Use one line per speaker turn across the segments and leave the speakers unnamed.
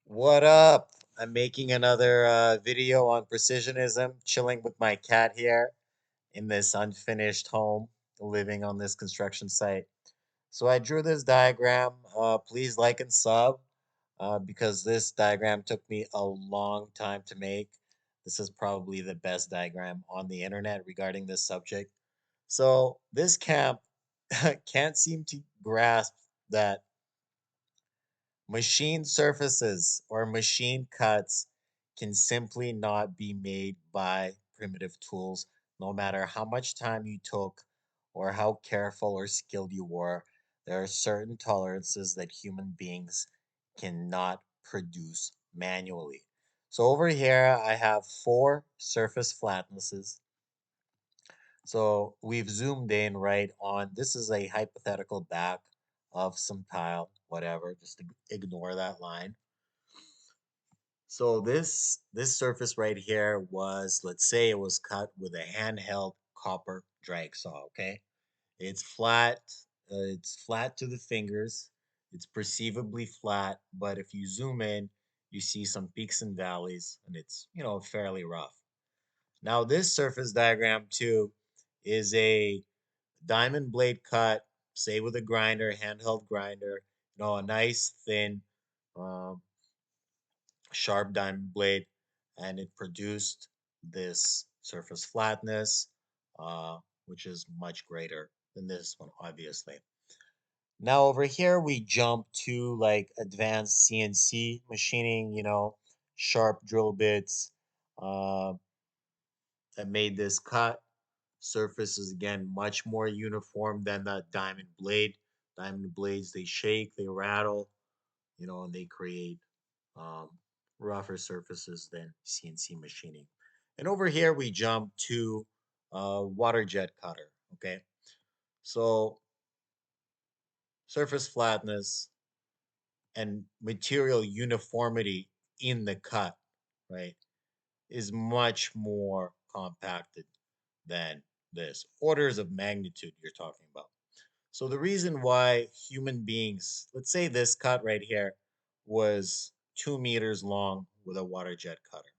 What up? I'm making another video on precisionism, chilling with my cat here in this unfinished home, living on this construction site. So I drew this diagram. Please like and sub because this diagram took me a long time to make. This is probably the best diagram on the internet regarding this subject. So this camp can't seem to grasp that machine surfaces or machine cuts can simply not be made by primitive tools, no matter how much time you took or how careful or skilled you were. There are certain tolerances that human beings cannot produce manually. So over here, I have four surface flatnesses. So we've zoomed in right on. This is a hypothetical back of some tile, whatever. Just ignore that line. So this surface right here was, let's say it was cut with a handheld copper drag saw, okay? It's flat, it's flat to the fingers. It's perceivably flat, but if you zoom in, you see some peaks and valleys and it's, fairly rough. Now this surface diagram too is a diamond blade cut, say with a grinder, handheld grinder, a nice thin um, sharp diamond blade, and it produced this surface flatness, which is much greater than this one, obviously. Now over here, we jump to like advanced CNC machining, sharp drill bits uh, that made this cut. Surface is again much more uniform than the diamond blade. Diamond blades, they shake, they rattle, and they create um, rougher surfaces than CNC machining. And over here, we jump to water jet cutter. Okay, so surface flatness and material uniformity in the cut, right, is much more compacted than this. Orders of magnitude you're talking about. So the reason why human beings, let's say this cut right here was 2 meters long with a water jet cutter.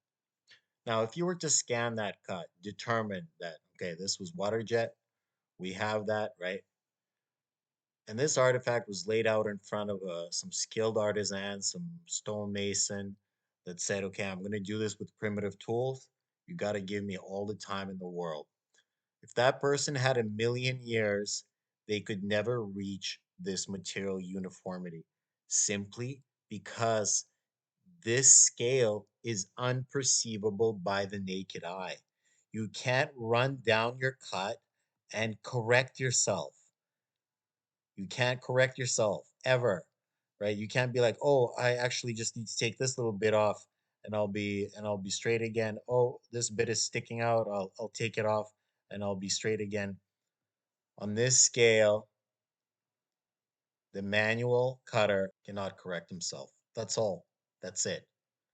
Now, if you were to scan that cut, determine that, okay, this was water jet, we have that, right? And this artifact was laid out in front of some skilled artisans, some stonemason that said, okay, I'm going to do this with primitive tools. You got to give me all the time in the world. If that person had a million years, they could never reach this material uniformity simply because this scale is unperceivable by the naked eye. You can't run down your cut and correct yourself. You can't correct yourself ever, right? You can't be like, "Oh, I actually just need to take this little bit off and I'll be straight again. Oh, this bit is sticking out. I'll take it off and I'll be straight again." On this scale, the manual cutter cannot correct himself. That's all. That's it.